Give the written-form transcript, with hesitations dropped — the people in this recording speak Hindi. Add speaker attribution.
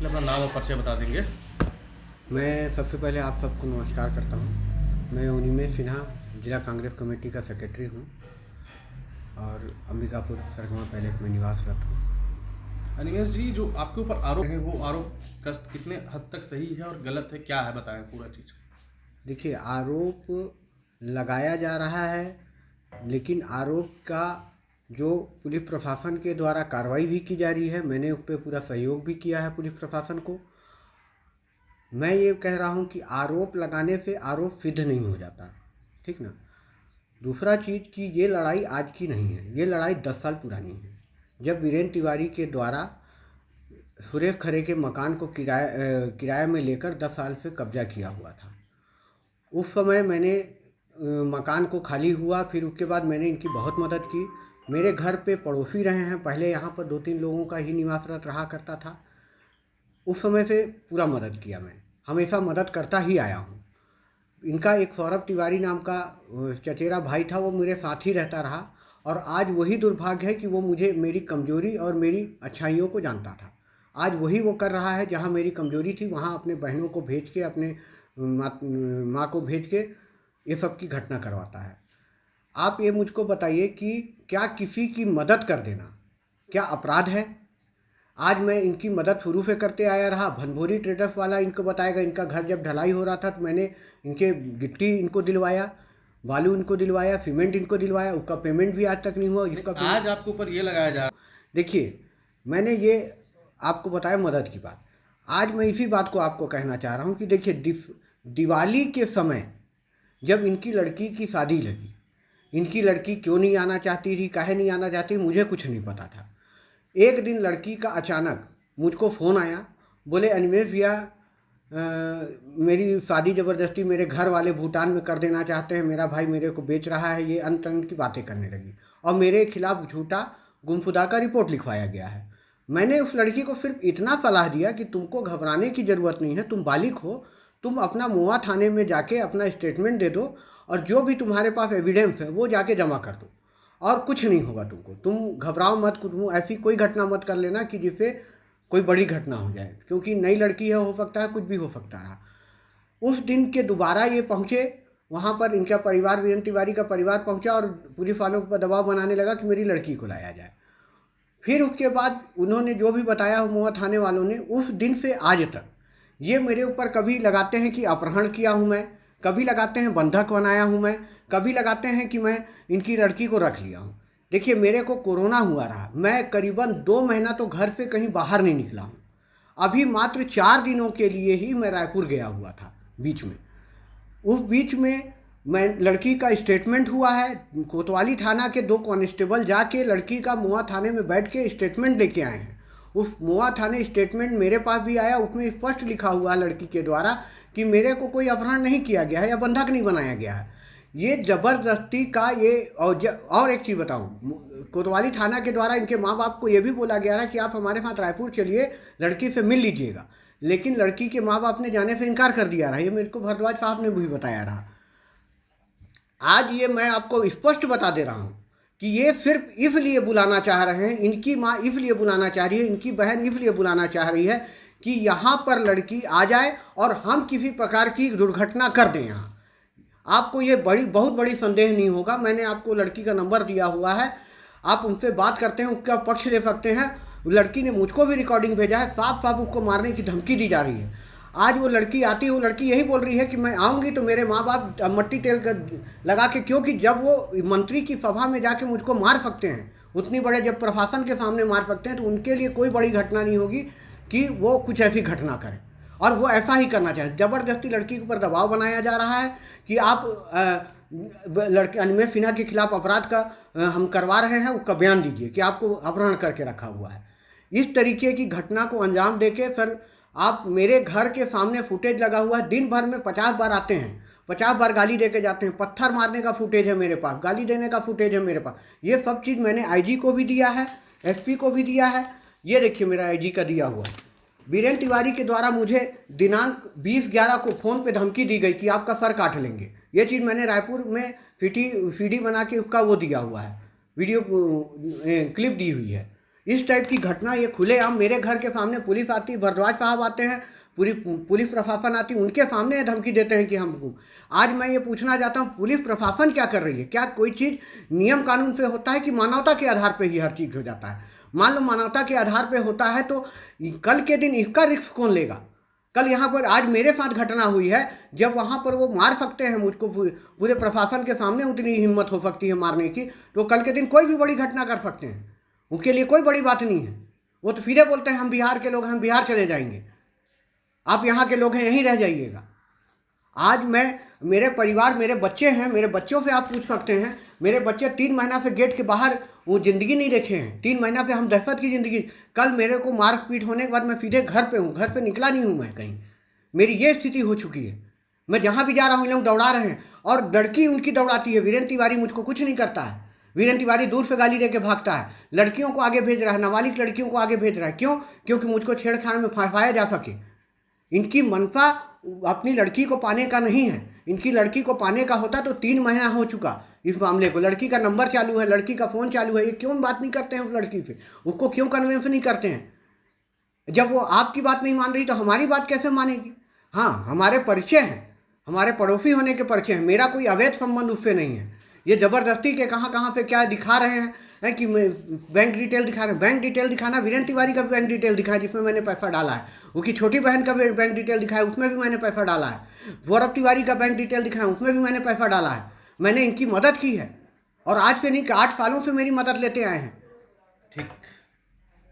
Speaker 1: पहले अपना नाम और परिचय बता देंगे।
Speaker 2: मैं सबसे पहले आप सबको नमस्कार करता हूँ। मैं उनिमेश सिन्हा जिला कांग्रेस कमेटी का सेक्रेटरी हूँ और अंबिकापुर सरगवा पैलेस में निवासरत हूँ।
Speaker 1: अनिमेश जी, जो आपके ऊपर आरोप है वो आरोप कितने हद तक सही है और गलत है, क्या है, बताएं पूरा चीज़।
Speaker 2: देखिए, आरोप लगाया जा रहा है, लेकिन आरोप का जो पुलिस प्रशासन के द्वारा कार्रवाई भी की जा रही है, मैंने उस पर पूरा सहयोग भी किया है पुलिस प्रशासन को। मैं ये कह रहा हूँ कि आरोप लगाने से आरोप सिद्ध नहीं हो जाता, ठीक ना। दूसरा चीज़ कि ये लड़ाई आज की नहीं है, ये लड़ाई 10 साल पुरानी है। जब वीरेंद्र तिवारी के द्वारा सुरेश खरे के मकान को किराए में लेकर 10 साल से कब्जा किया हुआ था, उस समय मैंने मकान को खाली हुआ, फिर उसके बाद मैंने इनकी बहुत मदद की। मेरे घर पे पड़ोसी रहे हैं, पहले यहाँ पर 2-3 लोगों का ही निवासरत रहा करता था। उस समय से पूरा मदद किया, मैं हमेशा मदद करता ही आया हूँ। इनका एक सौरभ तिवारी नाम का चचेरा भाई था, वो मेरे साथ ही रहता रहा और आज वही दुर्भाग्य है कि वो मुझे मेरी कमज़ोरी और मेरी अच्छाइयों को जानता था। आज वही वो कर रहा है, जहाँ मेरी कमज़ोरी थी वहाँ अपने बहनों को भेज के, अपने माँ को भेज के ये सब की घटना करवाता है। आप ये मुझको बताइए कि क्या किसी की मदद कर देना क्या अपराध है? आज मैं इनकी मदद शुरू से करते आया रहा। भनभोरी ट्रेडर्स वाला इनको बताएगा, इनका घर जब ढलाई हो रहा था तो मैंने इनके गिट्टी इनको दिलवाया, बालू इनको दिलवाया, सीमेंट इनको दिलवाया, उसका पेमेंट भी आज तक नहीं हुआ। इसका
Speaker 1: आज आपके ऊपर ये लगाया जा रहा
Speaker 2: देखिए, मैंने ये आपको बताया मदद की बात। आज मैं इसी बात को आपको कहना चाह रहा हूँ कि देखिए, दिवाली के समय जब इनकी लड़की की शादी लगी, इनकी लड़की क्यों नहीं आना चाहती थी, काहे नहीं आना चाहती, मुझे कुछ नहीं पता था। एक दिन लड़की का अचानक मुझको फ़ोन आया, बोले अनिमेष भैया, मेरी शादी ज़बरदस्ती मेरे घर वाले भूटान में कर देना चाहते हैं, मेरा भाई मेरे को बेच रहा है, ये अंत अंत की बातें करने लगी और मेरे खिलाफ झूठा गुमशुदा का रिपोर्ट लिखवाया गया है। मैंने उस लड़की को सिर्फ इतना सलाह दिया कि तुमको घबराने की ज़रूरत नहीं है, तुम बालिग हो, तुम अपना मोआ थाने में जाके अपना स्टेटमेंट दे दो और जो भी तुम्हारे पास एविडेंस है वो जाके जमा कर दो और कुछ नहीं होगा तुमको। तुम घबराओ मत, तुम ऐसी कोई घटना मत कर लेना कि जिससे कोई बड़ी घटना हो जाए, क्योंकि नई लड़की है, हो सकता है कुछ भी हो सकता रहा। उस दिन के दोबारा ये पहुँचे वहाँ पर, इनका परिवार, वीरेंद्र तिवारी का परिवार पहुँचा और पुलिस वालों पर दबाव बनाने लगा कि मेरी लड़की को लाया जाए। फिर उसके बाद उन्होंने जो भी बताया हुआ थाने वालों ने, उस दिन से आज तक ये मेरे ऊपर कभी लगाते हैं कि अपहरण किया हूँ मैं, कभी लगाते हैं बंधक बनाया हूँ मैं, कभी लगाते हैं कि मैं इनकी लड़की को रख लिया हूँ। देखिए, मेरे को कोरोना हुआ रहा, मैं करीबन 2 महीना तो घर से कहीं बाहर नहीं निकला हूँ। अभी मात्र 4 दिनों के लिए ही मैं रायपुर गया हुआ था बीच में। उस बीच में मैं लड़की का स्टेटमेंट हुआ है, कोतवाली थाना के 2 कांस्टेबल जाके लड़की का मुआ थाने में बैठ के स्टेटमेंट लेके आए हैं। उस मुआ थाने स्टेटमेंट मेरे पास भी आया, उसमें स्पष्ट लिखा हुआ है लड़की के द्वारा कि मेरे को कोई अपहरण नहीं किया गया है या बंधक नहीं बनाया गया है। ये ज़बरदस्ती का ये और एक चीज़ बताऊँ, कोतवाली थाना के द्वारा इनके माँ बाप को ये भी बोला गया है कि आप हमारे साथ रायपुर चलिए, लड़की से मिल लीजिएगा, लेकिन लड़की के माँ बाप ने जाने से इनकार कर दिया रहा। ये मेरे को भारद्वाज साहब ने भी बताया रहा। आज ये मैं आपको स्पष्ट बता दे रहा हूँ कि ये सिर्फ इसलिए बुलाना चाह रहे हैं, इनकी माँ इसलिए बुलाना चाह रही है, इनकी बहन इसलिए बुलाना चाह रही है कि यहाँ पर लड़की आ जाए और हम किसी प्रकार की दुर्घटना कर दें यहाँ। आपको ये बहुत बड़ी संदेह नहीं होगा। मैंने आपको लड़की का नंबर दिया हुआ है, आप उनसे बात करते हैं, उसका पक्ष ले सकते हैं। लड़की ने मुझको भी रिकॉर्डिंग भेजा है, साफ साफ उसको मारने की धमकी दी जा रही है। आज वो लड़की आती है, वो लड़की यही बोल रही है कि मैं आऊँगी तो मेरे माँ बाप मट्टी तेल लगा के, क्योंकि जब वो मंत्री की सभा में जाके मुझको मार सकते हैं, उतनी बड़े जब प्रशासन के सामने मार सकते हैं, तो उनके लिए कोई बड़ी घटना नहीं होगी कि वो कुछ ऐसी घटना करें, और वो ऐसा ही करना चाहें। ज़बरदस्ती लड़की के ऊपर दबाव बनाया जा रहा है कि आप लड़के अनिमेष सिन्हा के खिलाफ अपराध का हम करवा रहे हैं, उसका बयान दीजिए कि आपको अपहरण करके रखा हुआ है। इस तरीके की घटना को अंजाम देके सर, आप मेरे घर के सामने फुटेज लगा हुआ है, दिन भर में 50 बार आते हैं, 50 बार गाली दे के जाते हैं, पत्थर मारने का फुटेज है मेरे पास, गाली देने का फुटेज है मेरे पास। ये सब चीज़ मैंने आईजी को भी दिया है, एसपी को भी दिया है। ये देखिए मेरा आईजी का दिया हुआ। वीरेंद्र तिवारी के द्वारा मुझे दिनांक 20/11 को फ़ोन पे धमकी दी गई कि आपका सर काट लेंगे। ये चीज़ मैंने रायपुर में सीडी बना के उसका वो दिया हुआ है, वीडियो क्लिप दी हुई है। इस टाइप की घटना ये खुलेआम मेरे घर के सामने पुलिस आती, भरद्वाज साहब आते हैं, पूरी पुलिस प्रशासन आती, उनके सामने ये धमकी देते हैं कि हमको। आज मैं ये पूछना चाहता हूँ पुलिस प्रशासन क्या कर रही है? क्या कोई चीज़ नियम कानून पे होता है कि मानवता के आधार पे ही हर चीज़ हो जाता है? मान लो मानवता के आधार पे होता है तो कल के दिन इसका रिस्क कौन लेगा? कल यहाँ पर आज मेरे साथ घटना हुई है, जब वहाँ पर वो मार सकते हैं मुझको, पूरे प्रशासन के सामने उतनी हिम्मत हो सकती है मारने की, तो कल के दिन कोई भी बड़ी घटना कर सकते हैं, उनके लिए कोई बड़ी बात नहीं है। वो तो सीधे बोलते हैं हम बिहार के लोग हैं, हम बिहार चले जाएंगे, आप यहाँ के लोग हैं यहीं रह जाइएगा। आज मैं, मेरे परिवार, मेरे बच्चे हैं, मेरे बच्चों से आप पूछ सकते हैं, मेरे बच्चे 3 महीना से गेट के बाहर वो ज़िंदगी नहीं देखे हैं, 3 महीना से हम दहशत की ज़िंदगी। कल मेरे को मार पीट होने के बाद मैं सीधे घर पे हूँ, घर से निकला नहीं हूँ मैं कहीं, मेरी ये स्थिति हो चुकी है। मैं जहाँ भी जा रहा हूँ ये लोग दौड़ा रहे हैं, और लड़की उनकी दौड़ाती है। वीरेंद्र तिवारी मुझको कुछ नहीं करता है, वीरेंद्र तिवारी दूर से गाली देके भागता है, लड़कियों को आगे भेज रहा है, नाबालिग लड़कियों को आगे भेज रहा है। क्यों? क्योंकि मुझको छेड़छाड़ में फंसाया जा सके। इनकी मनसा अपनी लड़की को पाने का नहीं है, इनकी लड़की को पाने का होता तो 3 महीना हो चुका इस मामले को। लड़की का नंबर चालू है, लड़की का फ़ोन चालू है, ये क्यों बात नहीं करते हैं उस लड़की से? उसको क्यों कन्विंस नहीं करते हैं? जब वो आपकी बात नहीं मान रही तो हमारी बात कैसे मानेगी? हाँ, हमारे परिचय हैं, हमारे पड़ोसी होने के परिचय हैं, मेरा कोई अवैध संबंध उससे नहीं है। ये ज़बरदस्ती के कहाँ से क्या दिखा रहे हैं कि बैंक डिटेल दिखा रहे हैं। बैंक डिटेल दिखाना, वीरेंद्र तिवारी का भी बैंक डिटेल दिखाया जिसमें मैंने पैसा डाला है, उसकी छोटी बहन का भी बैंक डिटेल दिखाया, उसमें भी मैंने पैसा डाला है, गौरव तिवारी का बैंक डिटेल दिखाया, उसमें भी मैंने पैसा डाला है। मैंने इनकी मदद की है, और आज से नहीं कि 8 सालों से मेरी मदद लेते आए हैं।
Speaker 1: ठीक।